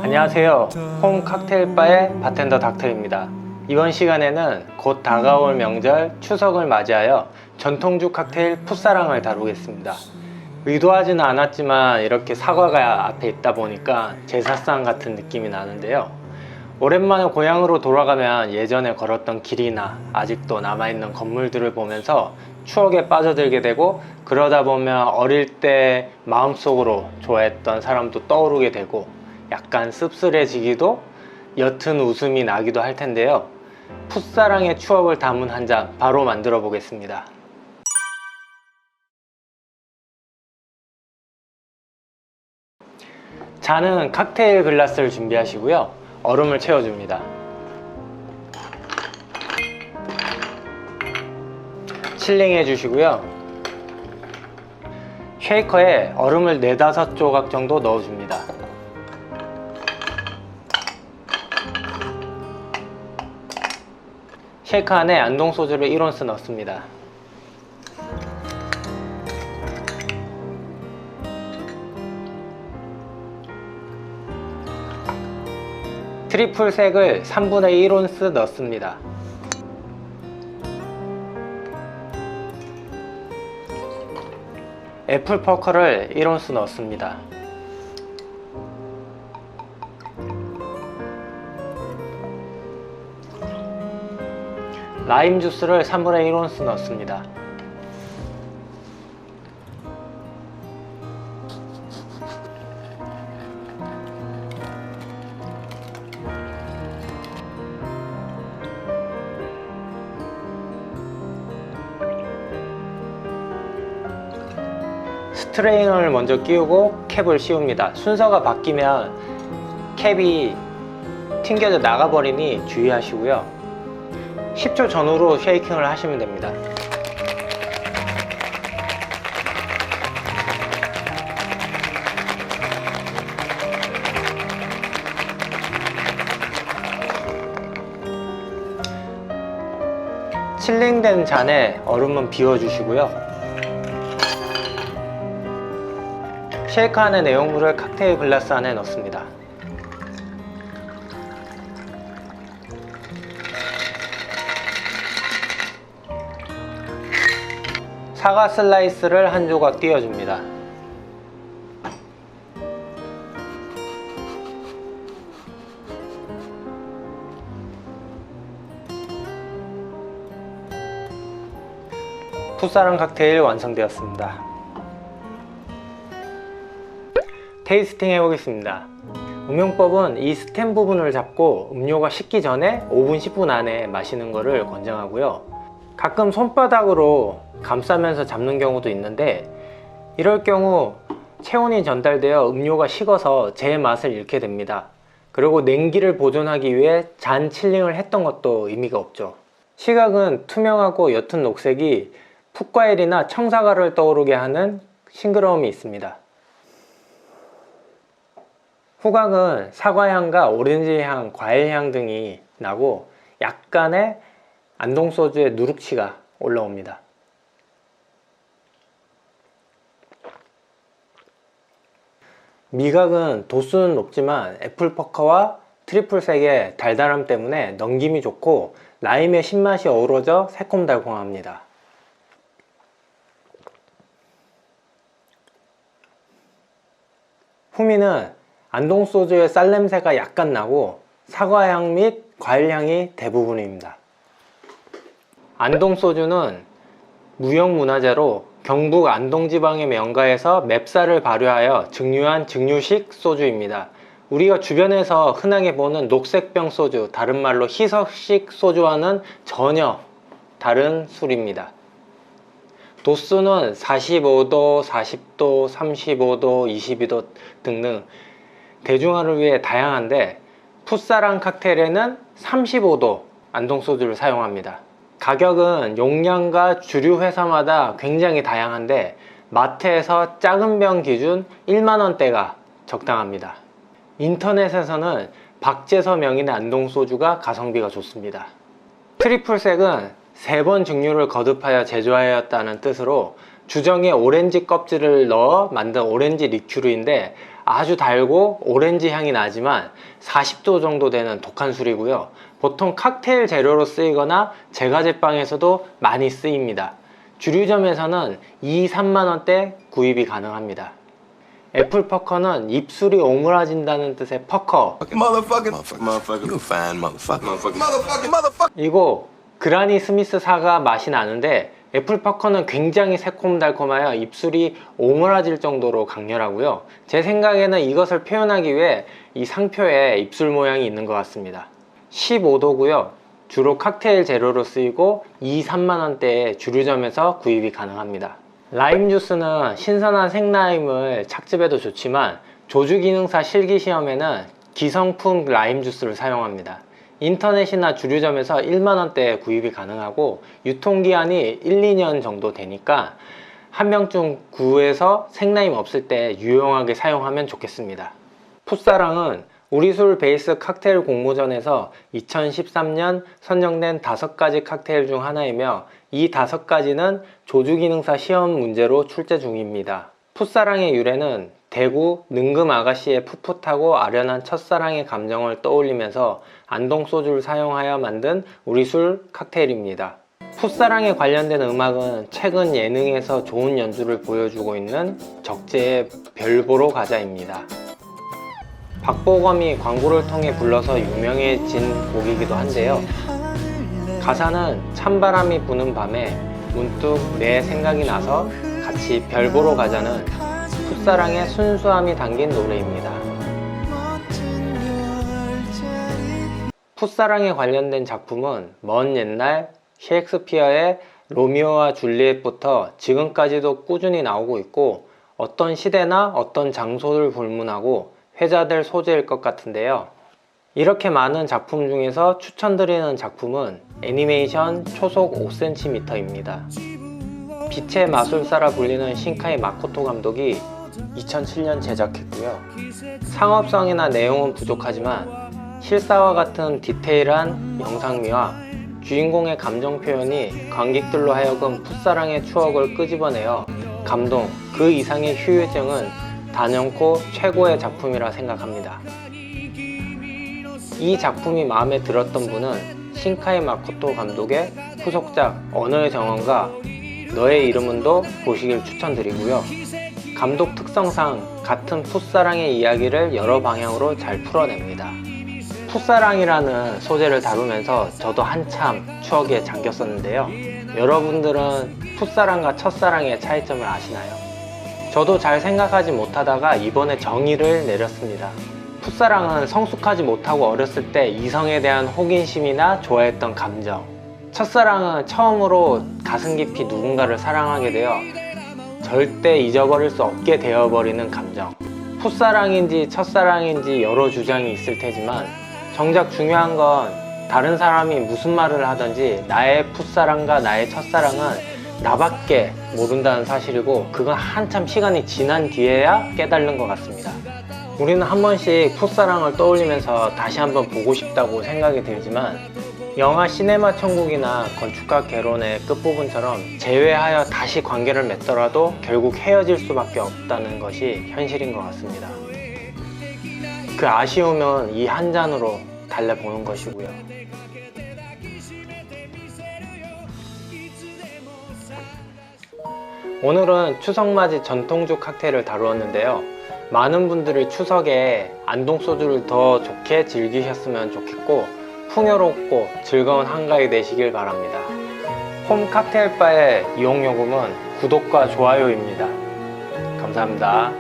안녕하세요. 홈 칵테일바의 바텐더 닥터입니다. 이번 시간에는 곧 다가올 명절 추석을 맞이하여 전통주 칵테일 풋사랑을 다루겠습니다. 의도하지는 않았지만 이렇게 사과가 앞에 있다 보니까 제사상 같은 느낌이 나는데요. 오랜만에 고향으로 돌아가면 예전에 걸었던 길이나 아직도 남아있는 건물들을 보면서 추억에 빠져들게 되고, 그러다 보면 어릴 때 마음속으로 좋아했던 사람도 떠오르게 되고 약간 씁쓸해지기도, 옅은 웃음이 나기도 할 텐데요. 풋사랑의 추억을 담은 한 잔 바로 만들어 보겠습니다. 잔은 칵테일 글라스를 준비하시고요. 얼음을 채워줍니다. 칠링 해주시고요. 쉐이커에 얼음을 4-5조각 정도 넣어줍니다. 쉐이커 안에 안동소주를 1온스 넣습니다. 트리플 색을 3분의 1온스 넣습니다. 애플 퍼커를 1온스 넣습니다. 라임 주스를 3분의 1온스 넣습니다. 스트레이너를 먼저 끼우고 캡을 씌웁니다. 순서가 바뀌면 캡이 튕겨져 나가버리니 주의하시고요. 10초 전후로 쉐이킹을 하시면 됩니다. 칠링된 잔에 얼음은 비워주시고요. 쉐이커 안의 내용물을 칵테일 글라스 안에 넣습니다. 사과 슬라이스를 한 조각 띄워줍니다. 풋사랑 칵테일 완성되었습니다. 테이스팅 해보겠습니다. 음용법은 이 스템 부분을 잡고 음료가 식기 전에 5분 10분 안에 마시는 것을 권장하고요. 가끔 손바닥으로 감싸면서 잡는 경우도 있는데, 이럴 경우 체온이 전달되어 음료가 식어서 제 맛을 잃게 됩니다. 그리고 냉기를 보존하기 위해 잔 칠링을 했던 것도 의미가 없죠. 시각은 투명하고 옅은 녹색이 풋과일이나 청사과를 떠오르게 하는 싱그러움이 있습니다. 후각은 사과향과 오렌지향, 과일향 등이 나고 약간의 안동소주의 누룩치가 올라옵니다. 미각은 도수는 높지만 애플퍼커와 트리플색의 달달함 때문에 넘김이 좋고 라임의 신맛이 어우러져 새콤달콤합니다. 후미는 안동소주의 쌀냄새가 약간 나고 사과향 및 과일향이 대부분입니다. 안동소주는 무형문화재로 경북 안동지방의 명가에서 맵쌀을 발효하여 증류한 증류식 소주입니다. 우리가 주변에서 흔하게 보는 녹색병 소주, 다른 말로 희석식 소주와는 전혀 다른 술입니다. 도수는 45도, 40도, 35도, 22도 등등 대중화를 위해 다양한데, 풋사랑 칵테일에는 35도 안동소주를 사용합니다. 가격은 용량과 주류 회사마다 굉장히 다양한데 마트에서 작은 병 기준 1만원대가 적당합니다. 인터넷에서는 박재서 명인의 안동소주가 가성비가 좋습니다. 트리플색은 3번 증류를 거듭하여 제조하였다는 뜻으로 주정에 오렌지 껍질을 넣어 만든 오렌지 리큐르인데 아주 달고 오렌지 향이 나지만 40도 정도 되는 독한 술이고요. 보통 칵테일 재료로 쓰이거나 제과제빵에서도 많이 쓰입니다. 주류점에서는 2, 3만원대 구입이 가능합니다. 애플퍼커는 입술이 오므라진다는 뜻의 퍼커, 이고 그라니 스미스 사과 맛이 나는데 애플퍼커는 굉장히 새콤달콤하여 입술이 오므라질 정도로 강렬하고요. 제 생각에는 이것을 표현하기 위해 이 상표에 입술 모양이 있는 것 같습니다. 15도고요. 주로 칵테일 재료로 쓰이고 2, 3만원대에 주류점에서 구입이 가능합니다. 라임 주스는 신선한 생라임을 착즙해도 좋지만 조주기능사 실기시험에는 기성품 라임 주스를 사용합니다. 인터넷이나 주류점에서 1만원대에 구입이 가능하고 유통기한이 1, 2년 정도 되니까 한 병쯤 구해서 생라임 없을 때 유용하게 사용하면 좋겠습니다. 풋사랑은 우리술 베이스 칵테일 공모전에서 2013년 선정된 5가지 칵테일 중 하나이며 이 5가지는 조주기능사 시험 문제로 출제 중입니다. 풋사랑의 유래는 대구 능금 아가씨의 풋풋하고 아련한 첫사랑의 감정을 떠올리면서 안동소주를 사용하여 만든 우리술 칵테일입니다. 풋사랑에 관련된 음악은 최근 예능에서 좋은 연주를 보여주고 있는 적재의 별보러 가자입니다. 박보검이 광고를 통해 불러서 유명해진 곡이기도 한데요. 가사는 찬바람이 부는 밤에 문득 내 생각이 나서 같이 별 보러 가자는 풋사랑의 순수함이 담긴 노래입니다. 풋사랑에 관련된 작품은 먼 옛날 셰익스피어의 로미오와 줄리엣부터 지금까지도 꾸준히 나오고 있고 어떤 시대나 어떤 장소를 불문하고 회자될 소재일 것 같은데요. 이렇게 많은 작품 중에서 추천드리는 작품은 애니메이션 초속 5cm입니다. 빛의 마술사라 불리는 신카이 마코토 감독이 2007년 제작했고요. 상업성이나 내용은 부족하지만 실사와 같은 디테일한 영상미와 주인공의 감정 표현이 관객들로 하여금 풋사랑의 추억을 끄집어내어 감동, 그 이상의 휴유증은 단연코 최고의 작품이라 생각합니다. 이 작품이 마음에 들었던 분은 신카이 마코토 감독의 후속작 언어의 정원과 너의 이름은도 보시길 추천드리고요. 감독 특성상 같은 풋사랑의 이야기를 여러 방향으로 잘 풀어냅니다. 풋사랑이라는 소재를 다루면서 저도 한참 추억에 잠겼었는데요. 여러분들은 풋사랑과 첫사랑의 차이점을 아시나요? 저도 잘 생각하지 못하다가 이번에 정의를 내렸습니다. 풋사랑은 성숙하지 못하고 어렸을 때 이성에 대한 호기심이나 좋아했던 감정, 첫사랑은 처음으로 가슴 깊이 누군가를 사랑하게 되어 절대 잊어버릴 수 없게 되어버리는 감정. 풋사랑인지 첫사랑인지 여러 주장이 있을 테지만 정작 중요한 건 다른 사람이 무슨 말을 하든지 나의 풋사랑과 나의 첫사랑은 나밖에 모른다는 사실이고 그건 한참 시간이 지난 뒤에야 깨달는 것 같습니다. 우리는 한 번씩 풋사랑을 떠올리면서 다시 한번 보고 싶다고 생각이 들지만 영화 시네마 천국이나 건축가 개론의 끝부분처럼 재회하여 다시 관계를 맺더라도 결국 헤어질 수밖에 없다는 것이 현실인 것 같습니다. 그 아쉬움은 이 한 잔으로 달래보는 것이고요. 오늘은 추석맞이 전통주 칵테일을 다루었는데요. 많은 분들이 추석에 안동소주를 더 좋게 즐기셨으면 좋겠고 풍요롭고 즐거운 한가위 되시길 바랍니다. 홈 칵테일바의 이용요금은 구독과 좋아요입니다. 감사합니다.